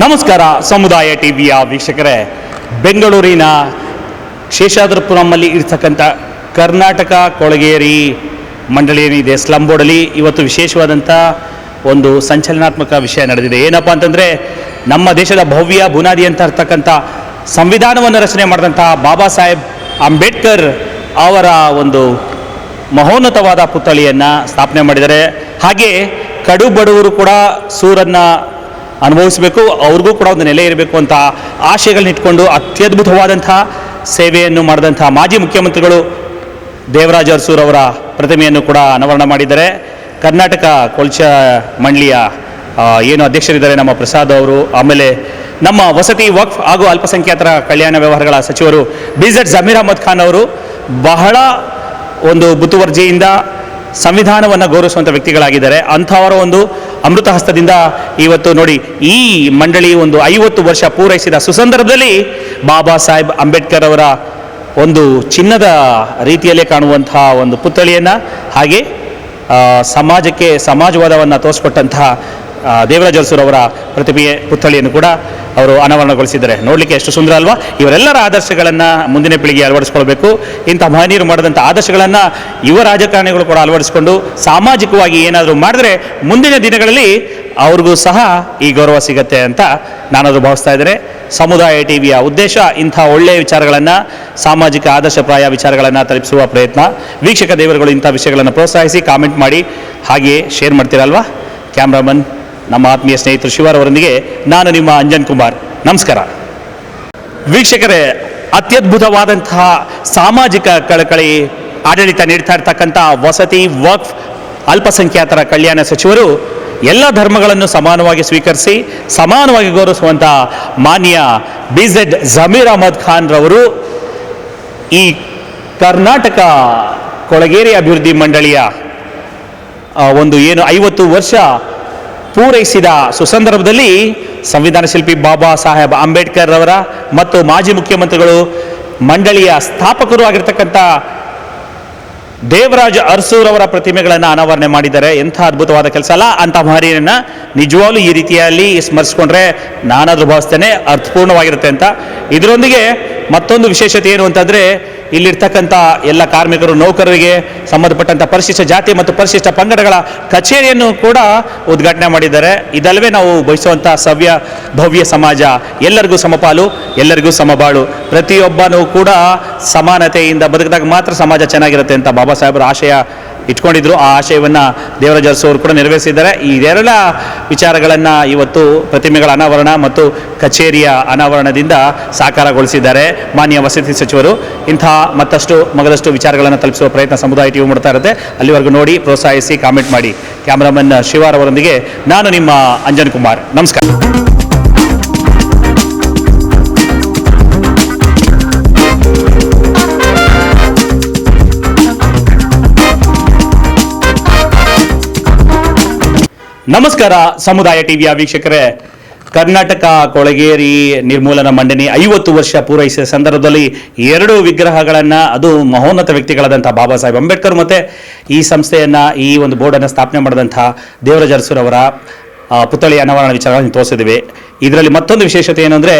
ನಮಸ್ಕಾರ ಸಮುದಾಯ ಟಿವಿಯ ವೀಕ್ಷಕರೇ, ಬೆಂಗಳೂರಿನ ಶೇಷಾದ್ರಿಪುರಮಲ್ಲಿ ಇರ್ತಕ್ಕಂಥ ಕರ್ನಾಟಕ ಕೊಳಗೇರಿ ಮಂಡಳಿ ಏನಿದೆ ಸ್ಲಮ್ ಬೋರ್ಡಲ್ಲಿ ಇವತ್ತು ವಿಶೇಷವಾದಂಥ ಒಂದು ಸಂಚಲನಾತ್ಮಕ ವಿಷಯ ನಡೆದಿದೆ. ಏನಪ್ಪ ಅಂತಂದರೆ, ನಮ್ಮ ದೇಶದ ಭವ್ಯ ಬುನಾದಿ ಅಂತ ಇರ್ತಕ್ಕಂಥ ಸಂವಿಧಾನವನ್ನು ರಚನೆ ಮಾಡಿದಂಥ ಬಾಬಾ ಸಾಹೇಬ್ ಅಂಬೇಡ್ಕರ್ ಅವರ ಒಂದು ಮಹೋನ್ನತವಾದ ಪುತ್ಥಳಿಯನ್ನು ಸ್ಥಾಪನೆ ಮಾಡಿದ್ದಾರೆ. ಹಾಗೆ ಕಡು ಬಡವರು ಕೂಡ ಸೂರನ್ನು ಅನುಭವಿಸಬೇಕು, ಅವ್ರಿಗೂ ಕೂಡ ಒಂದು ನೆಲೆ ಇರಬೇಕು ಅಂತ ಆಶಯಗಳನ್ನ ಇಟ್ಕೊಂಡು ಅತ್ಯದ್ಭುತವಾದಂಥ ಸೇವೆಯನ್ನು ಮಾಡಿದಂಥ ಮಾಜಿ ಮುಖ್ಯಮಂತ್ರಿಗಳು ದೇವರಾಜ ಅರಸೂರ್ ಅವರ ಪ್ರತಿಮೆಯನ್ನು ಕೂಡ ಅನಾವರಣ ಮಾಡಿದ್ದಾರೆ. ಕರ್ನಾಟಕ ಕೊಳಚ ಮಂಡಳಿಯ ಏನು ಅಧ್ಯಕ್ಷರಿದ್ದಾರೆ ನಮ್ಮ ಪ್ರಸಾದ್ ಅವರು, ಆಮೇಲೆ ನಮ್ಮ ವಸತಿ ವಕ್ಫ್ ಹಾಗೂ ಅಲ್ಪಸಂಖ್ಯಾತರ ಕಲ್ಯಾಣ ವ್ಯವಹಾರಗಳ ಸಚಿವರು BZ ಜಮೀರ್ ಅಹಮದ್ ಖಾನ್ ಅವರು ಬಹಳ ಒಂದು ಮುತುವರ್ಜಿಯಿಂದ ಸಂವಿಧಾನವನ್ನು ಗೌರವಿಸುವಂಥ ವ್ಯಕ್ತಿಗಳಾಗಿದ್ದಾರೆ. ಅಂಥವರ ಒಂದು ಅಮೃತ ಹಸ್ತದಿಂದ ಇವತ್ತು ನೋಡಿ ಈ ಮಂಡಳಿ ಒಂದು 50 ವರ್ಷ ಪೂರೈಸಿದ ಸುಸಂದರ್ಭದಲ್ಲಿ ಬಾಬಾ ಸಾಹೇಬ್ ಅಂಬೇಡ್ಕರ್ ಅವರ ಒಂದು ಚಿನ್ನದ ರೀತಿಯಲ್ಲೇ ಕಾಣುವಂತಹ ಒಂದು ಪುತ್ಥಳಿಯನ್ನು, ಹಾಗೆ ಸಮಾಜಕ್ಕೆ ಸಮಾಜವಾದವನ್ನು ತೋರಿಸ್ಕೊಟ್ಟಂತಹ ದೇವರಾಜ ಅರಸೂರ್ ಅವರ ಪ್ರತಿಭೆಯ ಪುತ್ಥಳಿಯನ್ನು ಕೂಡ ಅವರು ಅನಾವರಣಗೊಳಿಸಿದ್ದಾರೆ. ನೋಡಲಿಕ್ಕೆ ಎಷ್ಟು ಸುಂದರ ಅಲ್ವಾ? ಇವರೆಲ್ಲರ ಆದರ್ಶಗಳನ್ನು ಮುಂದಿನ ಪೀಳಿಗೆ ಅಳವಡಿಸ್ಕೊಳ್ಬೇಕು. ಇಂಥ ಮಹನೀಯರು ಮಾಡಿದಂಥ ಆದರ್ಶಗಳನ್ನು ಯುವ ರಾಜಕಾರಣಿಗಳು ಕೂಡ ಅಳವಡಿಸಿಕೊಂಡು ಸಾಮಾಜಿಕವಾಗಿ ಏನಾದರೂ ಮಾಡಿದ್ರೆ ಮುಂದಿನ ದಿನಗಳಲ್ಲಿ ಅವ್ರಿಗೂ ಸಹ ಈ ಗೌರವ ಸಿಗತ್ತೆ ಅಂತ ನಾನಾದರೂ ಭಾವಿಸ್ತಾ ಇದ್ದೇನೆ. ಸಮುದಾಯ ಟಿವಿಯ ಉದ್ದೇಶ ಇಂಥ ಒಳ್ಳೆಯ ವಿಚಾರಗಳನ್ನು, ಸಾಮಾಜಿಕ ಆದರ್ಶಪ್ರಾಯ ವಿಚಾರಗಳನ್ನು ತಲುಪಿಸುವ ಪ್ರಯತ್ನ. ವೀಕ್ಷಕ ದೇವರುಗಳು ಇಂಥ ವಿಷಯಗಳನ್ನು ಪ್ರೋತ್ಸಾಹಿಸಿ ಕಾಮೆಂಟ್ ಮಾಡಿ ಹಾಗೆಯೇ ಶೇರ್ ಮಾಡ್ತೀರಲ್ವಾ? ಕ್ಯಾಮ್ರಾಮನ್ ನಮ್ಮ ಆತ್ಮೀಯ ಸ್ನೇಹಿತರು ಶಿವರ್ ಅವರೊಂದಿಗೆ ನಾನು ನಿಮ್ಮ ಅಂಜನ್ ಕುಮಾರ್. ನಮಸ್ಕಾರ ವೀಕ್ಷಕರೇ, ಅತ್ಯದ್ಭುತವಾದಂತಹ ಸಾಮಾಜಿಕ ಕಳಕಳಿ ಆಡಳಿತ ನೀಡ್ತಾ ಇರ್ತಕ್ಕಂಥ ವಸತಿ ವಕ್ಫ್ ಅಲ್ಪಸಂಖ್ಯಾತರ ಕಲ್ಯಾಣ ಸಚಿವರು ಎಲ್ಲ ಧರ್ಮಗಳನ್ನು ಸಮಾನವಾಗಿ ಸ್ವೀಕರಿಸಿ ಸಮಾನವಾಗಿ ಗೌರವಿಸುವಂಥ ಮಾನ್ಯ BZ ಜಮೀರ್ ಅಹಮದ್ ಖಾನ್ ರವರು ಈ ಕರ್ನಾಟಕ ಕೊಳಗೇರಿ ಅಭಿವೃದ್ಧಿ ಮಂಡಳಿಯ ಒಂದು ಏನು 50 ವರ್ಷ ಪೂರೈಸಿದ ಸುಸಂದರ್ಭದಲ್ಲಿ ಸಂವಿಧಾನ ಶಿಲ್ಪಿ ಬಾಬಾ ಸಾಹೇಬ್ ಅಂಬೇಡ್ಕರ್ ಅವರ ಮತ್ತು ಮಾಜಿ ಮುಖ್ಯಮಂತ್ರಿಗಳು ಮಂಡಳಿಯ ಸ್ಥಾಪಕರು ಆಗಿರ್ತಕ್ಕಂಥ ದೇವರಾಜ ಅರಸೂರ್ ಅವರ ಪ್ರತಿಮೆಗಳನ್ನು ಅನಾವರಣೆ ಮಾಡಿದ್ದಾರೆ. ಎಂಥ ಅದ್ಭುತವಾದ ಕೆಲಸ ಅಲ್ಲ? ಅಂಥ ಮಹನೀಯರನ್ನು ನಿಜವಾಗ್ಲೂ ಈ ರೀತಿಯಲ್ಲಿ ಸ್ಮರಿಸ್ಕೊಂಡ್ರೆ ನಾನಾದರೂ ಭಾವಿಸ್ತೇನೆ ಅರ್ಥಪೂರ್ಣವಾಗಿರುತ್ತೆ ಅಂತ. ಇದರೊಂದಿಗೆ ಮತ್ತೊಂದು ವಿಶೇಷತೆ ಏನು ಅಂತಂದರೆ, ಇಲ್ಲಿರ್ತಕ್ಕಂಥ ಎಲ್ಲ ಕಾರ್ಮಿಕರು, ನೌಕರರಿಗೆ ಸಂಬಂಧಪಟ್ಟಂಥ ಪರಿಶಿಷ್ಟ ಜಾತಿ ಮತ್ತು ಪರಿಶಿಷ್ಟ ಪಂಗಡಗಳ ಕಚೇರಿಯನ್ನು ಕೂಡ ಉದ್ಘಾಟನೆ ಮಾಡಿದ್ದಾರೆ. ಇದಲ್ಲವೇ ನಾವು ಬಯಸುವಂಥ ಭವ್ಯ ಸಮಾಜ, ಎಲ್ಲರಿಗೂ ಸಮಪಾಲು, ಎಲ್ಲರಿಗೂ ಸಮಬಾಳು, ಪ್ರತಿಯೊಬ್ಬನೂ ಕೂಡ ಸಮಾನತೆಯಿಂದ ಬದುಕಿದಾಗ ಮಾತ್ರ ಸಮಾಜ ಚೆನ್ನಾಗಿರುತ್ತೆ ಅಂತ ಬಾಬಾ ಸಾಹೇಬರ ಆಶಯ ಇಟ್ಕೊಂಡಿದ್ರು. ಆ ಆಶಯವನ್ನು ದೇವರಾಜ ಅರಸೂರ್ ಅವರು ಕೂಡ ನೆರವೇರಿಸಿದ್ದಾರೆ. ಈ ಎಲ್ಲ ವಿಚಾರಗಳನ್ನು ಇವತ್ತು ಪ್ರತಿಮೆಗಳ ಅನಾವರಣ ಮತ್ತು ಕಚೇರಿಯ ಅನಾವರಣದಿಂದ ಸಾಕಾರಗೊಳಿಸಿದ್ದಾರೆ ಮಾನ್ಯ ವಸತಿ ಸಚಿವರು. ಇಂಥ ಮಗದಷ್ಟು ವಿಚಾರಗಳನ್ನು ತಲುಪಿಸುವ ಪ್ರಯತ್ನ ಸಮುದಾಯ ಟಿವಿ ಮಾಡ್ತಾ ಇರುತ್ತೆ. ಅಲ್ಲಿವರೆಗೂ ನೋಡಿ, ಪ್ರೋತ್ಸಾಹಿಸಿ, ಕಾಮೆಂಟ್ ಮಾಡಿ. ಕ್ಯಾಮ್ರಾಮನ್ ಶಿವಾರ್ ಅವರೊಂದಿಗೆ ನಾನು ನಿಮ್ಮ ಅಂಜನ್ ಕುಮಾರ್. ನಮಸ್ಕಾರ. ನಮಸ್ಕಾರ ಸಮುದಾಯ ಟಿವಿಯ ವೀಕ್ಷಕರೇ, ಕರ್ನಾಟಕ ಕೊಳಗೇರಿ ನಿರ್ಮೂಲನಾ ಮಂಡಳಿ 50 ವರ್ಷ ಪೂರೈಸಿದ ಸಂದರ್ಭದಲ್ಲಿ 2 ವಿಗ್ರಹಗಳನ್ನು, ಅದು ಮಹೋನ್ನತ ವ್ಯಕ್ತಿಗಳಾದಂಥ ಬಾಬಾ ಸಾಹೇಬ್ ಅಂಬೇಡ್ಕರ್ ಮತ್ತು ಈ ಸಂಸ್ಥೆಯನ್ನು, ಈ ಒಂದು ಬೋರ್ಡನ್ನು ಸ್ಥಾಪನೆ ಮಾಡಿದಂಥ ದೇವರಾಜ ಅರಸೂರ್ ಅವರ ಪುತ್ಥಳಿ ಅನಾವರಣ ವಿಚಾರಗಳನ್ನು ತೋರಿಸಿದ್ದೀವಿ. ಇದರಲ್ಲಿ ಮತ್ತೊಂದು ವಿಶೇಷತೆ ಏನು ಅಂದರೆ,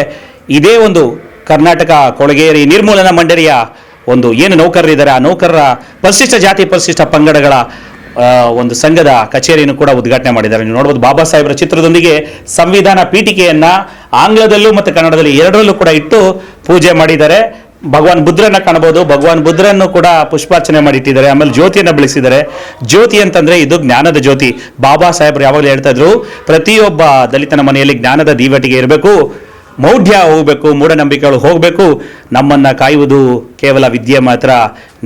ಇದೇ ಒಂದು ಕರ್ನಾಟಕ ಕೊಳಗೇರಿ ನಿರ್ಮೂಲನಾ ಮಂಡಳಿಯ ಒಂದು ಏನು ನೌಕರರಿದ್ದಾರೆ, ಆ ನೌಕರರ ಪರಿಶಿಷ್ಟ ಜಾತಿ ಪರಿಶಿಷ್ಟ ಪಂಗಡಗಳ ಒಂದು ಸಂಘದ ಕಚೇರಿಯನ್ನು ಕೂಡ ಉದ್ಘಾಟನೆ ಮಾಡಿದ್ದಾರೆ. ನೀವು ನೋಡ್ಬೋದು, ಬಾಬಾ ಸಾಹೇಬರ ಚಿತ್ರದೊಂದಿಗೆ ಸಂವಿಧಾನ ಪೀಠಿಕೆಯನ್ನು ಆಂಗ್ಲದಲ್ಲೂ ಮತ್ತು ಕನ್ನಡದಲ್ಲಿ ಎರಡರಲ್ಲೂ ಕೂಡ ಇಟ್ಟು ಪೂಜೆ ಮಾಡಿದ್ದಾರೆ. ಭಗವಾನ್ ಬುದ್ಧರನ್ನ ಕಾಣಬಹುದು. ಭಗವಾನ್ ಬುದ್ಧರನ್ನು ಕೂಡ ಪುಷ್ಪಾರ್ಚನೆ ಮಾಡಿಟ್ಟಿದ್ದಾರೆ. ಆಮೇಲೆ ಜ್ಯೋತಿಯನ್ನು ಬೆಳೆಸಿದ್ದಾರೆ. ಜ್ಯೋತಿ ಅಂತಂದ್ರೆ ಇದು ಜ್ಞಾನದ ಜ್ಯೋತಿ. ಬಾಬಾ ಸಾಹೇಬರು ಯಾವಾಗಲೂ ಹೇಳ್ತಾ ಇದ್ರು, ಪ್ರತಿಯೊಬ್ಬ ದಲಿತನ ಮನೆಯಲ್ಲಿ ಜ್ಞಾನದ ದೀವಟಿಗೆ ಇರಬೇಕು, ಮೌಢ್ಯ ಹೋಗಬೇಕು, ಮೂಢನಂಬಿಕೆಗಳು ಹೋಗಬೇಕು, ನಮ್ಮನ್ನು ಕಾಯುವುದು ಕೇವಲ ವಿದ್ಯೆ ಮಾತ್ರ,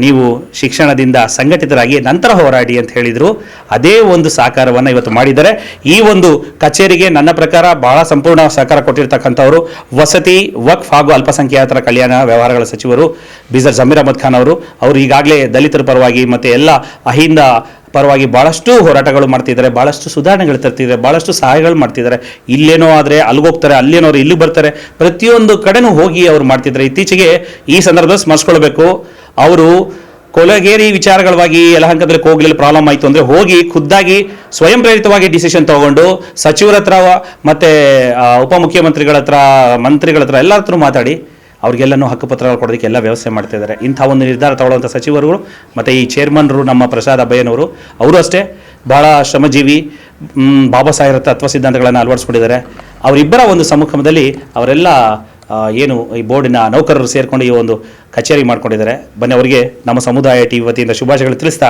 ನೀವು ಶಿಕ್ಷಣದಿಂದ ಸಂಘಟಿತರಾಗಿ ನಂತರ ಹೋರಾಡಿ ಅಂತ ಹೇಳಿದರು. ಅದೇ ಒಂದು ಸಹಕಾರವನ್ನು ಇವತ್ತು ಮಾಡಿದ್ದಾರೆ. ಈ ಒಂದು ಕಚೇರಿಗೆ ನನ್ನ ಪ್ರಕಾರ ಬಹಳ ಸಂಪೂರ್ಣ ಸಹಕಾರ ಕೊಟ್ಟಿರ್ತಕ್ಕಂಥವರು ವಸತಿ ವಕ್ಫ್ ಹಾಗೂ ಅಲ್ಪಸಂಖ್ಯಾತರ ಕಲ್ಯಾಣ ವ್ಯವಹಾರಗಳ ಸಚಿವರು BZ ಜಮೀರ್ ಅಹಮದ್ ಖಾನ್ ಅವರು ಈಗಾಗಲೇ ದಲಿತರ ಪರವಾಗಿ ಮತ್ತು ಎಲ್ಲ ಅಹಿಂದ ಪರವಾಗಿ ಭಾಳಷ್ಟು ಹೋರಾಟಗಳು ಮಾಡ್ತಿದ್ದಾರೆ, ಭಾಳಷ್ಟು ಸುಧಾರಣೆಗಳು ತರ್ತಿದ್ದಾರೆ, ಭಾಳಷ್ಟು ಸಹಾಯಗಳು ಮಾಡ್ತಿದ್ದಾರೆ. ಇಲ್ಲೇನೋ ಆದರೆ ಅಲ್ಲಿಗೋಗ್ತಾರೆ, ಅಲ್ಲೇನೋರು ಇಲ್ಲಿಗೆ ಬರ್ತಾರೆ, ಪ್ರತಿಯೊಂದು ಕಡೆನೂ ಹೋಗಿ ಅವರು ಮಾಡ್ತಿದ್ದಾರೆ. ಇತ್ತೀಚೆಗೆ ಈ ಸಂದರ್ಭದಲ್ಲಿ ಸ್ಮರಿಸ್ಕೊಳ್ಬೇಕು, ಅವರು ಕೊಳಗೇರಿ ವಿಚಾರಗಳವಾಗಿ ಯಲಹಂಕದಲ್ಲಿ ಹೋಗ್ಲಿಲ್ಲ ಪ್ರಾಬ್ಲಮ್ ಆಯಿತು ಅಂದರೆ ಹೋಗಿ ಖುದ್ದಾಗಿ ಸ್ವಯಂ ಪ್ರೇರಿತವಾಗಿ ಡಿಸಿಷನ್ ತಗೊಂಡು ಸಚಿವರ ಹತ್ರ ಮತ್ತು ಉಪಮುಖ್ಯಮಂತ್ರಿಗಳ ಹತ್ರ ಮಂತ್ರಿಗಳ ಹತ್ರ ಎಲ್ಲರ ಹತ್ರ ಮಾತಾಡಿ ಅವ್ರಿಗೆಲ್ಲನೂ ಹಕ್ಕುಪತ್ರಗಳು ಕೊಡೋದಕ್ಕೆ ಎಲ್ಲ ವ್ಯವಸ್ಥೆ ಮಾಡ್ತಾ ಇದ್ದಾರೆ. ಇಂಥ ಒಂದು ನಿರ್ಧಾರ ತಗೊಳ್ಳುವಂಥ ಸಚಿವರುಗಳು ಮತ್ತು ಈ ಚೇರ್ಮನ್ರು ನಮ್ಮ ಪ್ರಸಾದ್ ಅಬ್ಬಯ್ಯನವರು ಅವರು ಅಷ್ಟೇ ಭಾಳ ಶ್ರಮಜೀವಿ, ಬಾಬಾ ಸಾಹೇಬ್ ತತ್ವ ಸಿದ್ಧಾಂತಗಳನ್ನು ಅಳವಡಿಸ್ಕೊಂಡಿದ್ದಾರೆ. ಅವರಿಬ್ಬರ ಒಂದು ಸಮ್ಮುಖದಲ್ಲಿ ಅವರೆಲ್ಲ ಏನು ಈ ಬೋರ್ಡಿನ ನೌಕರರು ಸೇರಿಕೊಂಡು ಈ ಒಂದು ಕಚೇರಿ ಮಾಡ್ಕೊಂಡಿದ್ದಾರೆ. ಬನ್ನಿ ಅವರಿಗೆ ನಮ್ಮ ಸಮುದಾಯ ಟಿ ವತಿಯಿಂದ ಶುಭಾಶಯಗಳು ತಿಳಿಸ್ತಾ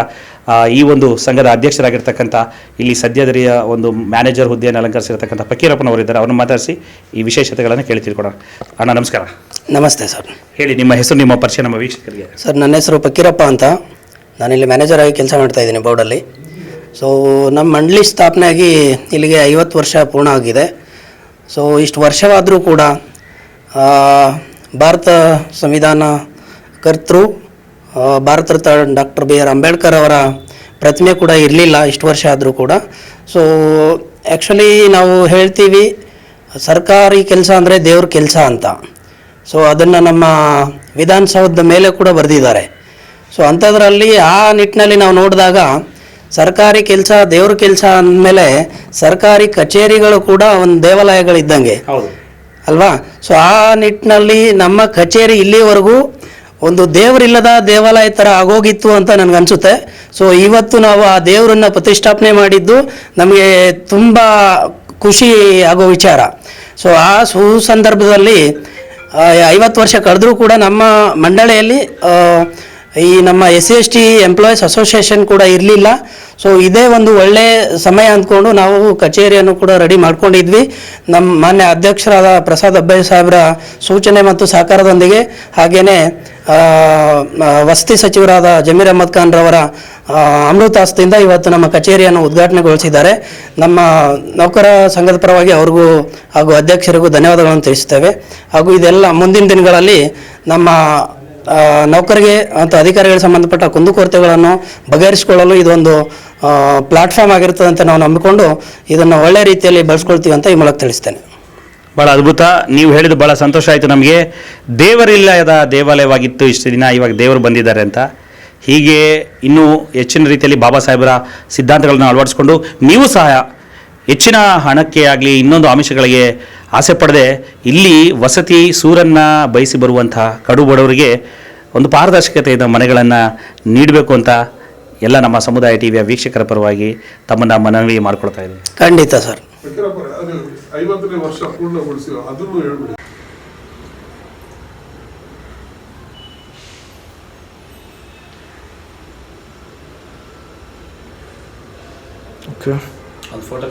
ಈ ಒಂದು ಸಂಘದ ಅಧ್ಯಕ್ಷರಾಗಿರ್ತಕ್ಕಂಥ ಇಲ್ಲಿ ಸದ್ಯದರಿಯ ಒಂದು ಮ್ಯಾನೇಜರ್ ಹುದ್ದೆಯನ್ನು ಅಲಂಕರಿಸಿರ್ತಕ್ಕಂಥ ಫಕೀರಪ್ಪನವರಿದ್ದಾರೆ. ಅವ್ರನ್ನ ಮಾತಾಡಿಸಿ ಈ ವಿಶೇಷತೆಗಳನ್ನು ಕೇಳಿ ತಿಳ್ಕೊಡೋಣ. ಅಣ್ಣ ನಮಸ್ಕಾರ. ನಮಸ್ತೆ ಸರ್. ಹೇಳಿ ನಿಮ್ಮ ಹೆಸರು, ನಿಮ್ಮ ಪರಿಚಯ ನಮ್ಮ ವೀಕ್ಷಕರಿಗೆ. ಸರ್, ನನ್ನ ಹೆಸರು ಫಕೀರಪ್ಪ ಅಂತ. ನಾನಿಲ್ಲಿ ಮ್ಯಾನೇಜರ್ ಆಗಿ ಕೆಲಸ ಮಾಡ್ತಾ ಇದ್ದೀನಿ ಬೋರ್ಡಲ್ಲಿ. ಸೊ ನಮ್ಮ ಮಂಡಳಿ ಸ್ಥಾಪನೆ ಆಗಿ ಇಲ್ಲಿಗೆ 50 ವರ್ಷ ಪೂರ್ಣ ಆಗಿದೆ. ಸೊ ಇಷ್ಟು ವರ್ಷವಾದರೂ ಕೂಡ ಭಾರತ ಸಂವಿಧಾನ ಕರ್ತೃ Bharat Ratna doctor B R Ambedkar ಅವರ ಪ್ರತಿಮೆ ಕೂಡ ಇರಲಿಲ್ಲ ಇಷ್ಟು ವರ್ಷ ಆದರೂ ಕೂಡ. ಸೊ ಆ್ಯಕ್ಚುಲಿ ನಾವು ಹೇಳ್ತೀವಿ ಸರ್ಕಾರಿ ಕೆಲಸ ಅಂದರೆ ದೇವ್ರ ಕೆಲಸ ಅಂತ. ಸೊ ಅದನ್ನು ನಮ್ಮ ವಿಧಾನಸೌಧದ ಮೇಲೆ ಕೂಡ ಬರೆದಿದ್ದಾರೆ. ಸೊ ಅಂಥದ್ರಲ್ಲಿ ಆ ನಿಟ್ಟಿನಲ್ಲಿ ನಾವು ನೋಡಿದಾಗ ಸರ್ಕಾರಿ ಕೆಲಸ ದೇವ್ರ ಕೆಲಸ ಅಂದಮೇಲೆ ಸರ್ಕಾರಿ ಕಚೇರಿಗಳು ಕೂಡ ಒಂದು ದೇವಾಲಯಗಳಿದ್ದಂಗೆ ಅಲ್ವಾ. ಸೊ ಆ ನಿಟ್ಟಿನಲ್ಲಿ ನಮ್ಮ ಕಚೇರಿ ಇಲ್ಲಿವರೆಗೂ ಒಂದು ದೇವರಿಲ್ಲದ ದೇವಾಲಯ ಥರ ಆಗೋಗಿತ್ತು ಅಂತ ನನಗನ್ಸುತ್ತೆ. ಸೊ ಇವತ್ತು ನಾವು ಆ ದೇವರನ್ನು ಪ್ರತಿಷ್ಠಾಪನೆ ಮಾಡಿದ್ದು ನಮಗೆ ತುಂಬ ಖುಷಿ ಆಗೋ ವಿಚಾರ. ಸೊ ಆ ಸುಸಂದರ್ಭದಲ್ಲಿ 50 ವರ್ಷ ಕಳೆದರೂ ಕೂಡ ನಮ್ಮ ಮಂಡಳಿಯಲ್ಲಿ ಈ ನಮ್ಮ SC/ST ಎಂಪ್ಲಾಯೀಸ್ ಅಸೋಸಿಯೇಷನ್ ಕೂಡ ಇರಲಿಲ್ಲ. ಸೊ ಇದೇ ಒಂದು ಒಳ್ಳೆ ಸಮಯ ಅಂದ್ಕೊಂಡು ನಾವು ಕಚೇರಿಯನ್ನು ಕೂಡ ರೆಡಿ ಮಾಡ್ಕೊಂಡಿದ್ವಿ. ನಮ್ಮ ಮಾನ್ಯ ಅಧ್ಯಕ್ಷರಾದ ಪ್ರಸಾದ್ ಅಬ್ಬಯ್ಯ ಸಾಹೇಬ್ರ ಸೂಚನೆ ಮತ್ತು ಸಹಕಾರದೊಂದಿಗೆ, ಹಾಗೆಯೇ ವಸತಿ ಸಚಿವರಾದ ಜಮೀರ್ ಅಹಮದ್ ಖಾನ್ ರವರ ಅಮೃತಾಸ್ತಿಯಿಂದ ಇವತ್ತು ನಮ್ಮ ಕಚೇರಿಯನ್ನು ಉದ್ಘಾಟನೆಗೊಳಿಸಿದ್ದಾರೆ. ನಮ್ಮ ನೌಕರ ಸಂಘದ ಪರವಾಗಿ ಅವ್ರಿಗೂ ಹಾಗೂ ಅಧ್ಯಕ್ಷರಿಗೂ ಧನ್ಯವಾದಗಳನ್ನು ತಿಳಿಸ್ತೇವೆ. ಹಾಗೂ ಇದೆಲ್ಲ ಮುಂದಿನ ದಿನಗಳಲ್ಲಿ ನಮ್ಮ ನೌಕರಿಗೆ ಮತ್ತು ಅಧಿಕಾರಿಗಳಿಗೆ ಸಂಬಂಧಪಟ್ಟ ಕುಂದುಕೊರತೆಗಳನ್ನು ಬಗೆಹರಿಸಿಕೊಳ್ಳಲು ಇದೊಂದು ಪ್ಲಾಟ್ಫಾರ್ಮ್ ಆಗಿರ್ತದೆ ಅಂತ ನಾವು ನಂಬಿಕೊಂಡು ಇದನ್ನು ಒಳ್ಳೆ ರೀತಿಯಲ್ಲಿ ಬಳಸ್ಕೊಳ್ತೀವಿ ಅಂತ ಈ ಮೂಲಕ ತಿಳಿಸ್ತೇನೆ. ಭಾಳ ಅದ್ಭುತ. ನೀವು ಹೇಳಿದ್ದು ಭಾಳ ಸಂತೋಷ ಆಯಿತು ನಮಗೆ. ದೇವರಿಲ್ಲದ ದೇವಾಲಯವಾಗಿತ್ತು ಇಷ್ಟು ದಿನ, ಇವಾಗ ದೇವರು ಬಂದಿದ್ದಾರೆ ಅಂತ. ಹೀಗೆ ಇನ್ನೂ ಹೆಚ್ಚಿನ ರೀತಿಯಲ್ಲಿ ಬಾಬಾ ಸಾಹೇಬರ ಸಿದ್ಧಾಂತಗಳನ್ನು ಅಳವಡಿಸ್ಕೊಂಡು ನೀವು ಸಹ ಹೆಚ್ಚಿನ ಹಣಕ್ಕೆ ಆಗಲಿ ಇನ್ನೊಂದು ಆಮಿಷಗಳಿಗೆ ಆಸೆ ಪಡದೆ ಇಲ್ಲಿ ವಸತಿ ಸೂರನ್ನು ಬಯಸಿ ಬರುವಂಥ ಕಡು ಬಡವರಿಗೆ ಒಂದು ಪಾರದರ್ಶಕತೆಯಿಂದ ಮನೆಗಳನ್ನು ನೀಡಬೇಕು ಅಂತ ಎಲ್ಲ ನಮ್ಮ ಸಮುದಾಯ ಟಿವಿಯ ವೀಕ್ಷಕರ ಪರವಾಗಿ ತಮ್ಮನ್ನು ಮನವಿ ಮಾಡ್ಕೊಳ್ತಾ ಇದ್ದೀವಿ. ಖಂಡಿತ ಸರ್. 50ನೇ ವರ್ಷ ಪೂರ್ಣಗೊಳಿಸಿ ಅದನ್ನು ಹೇಳ್ಬಿಡಿ. ಓಕೆ, ಒಂದು ಫೋಟೋ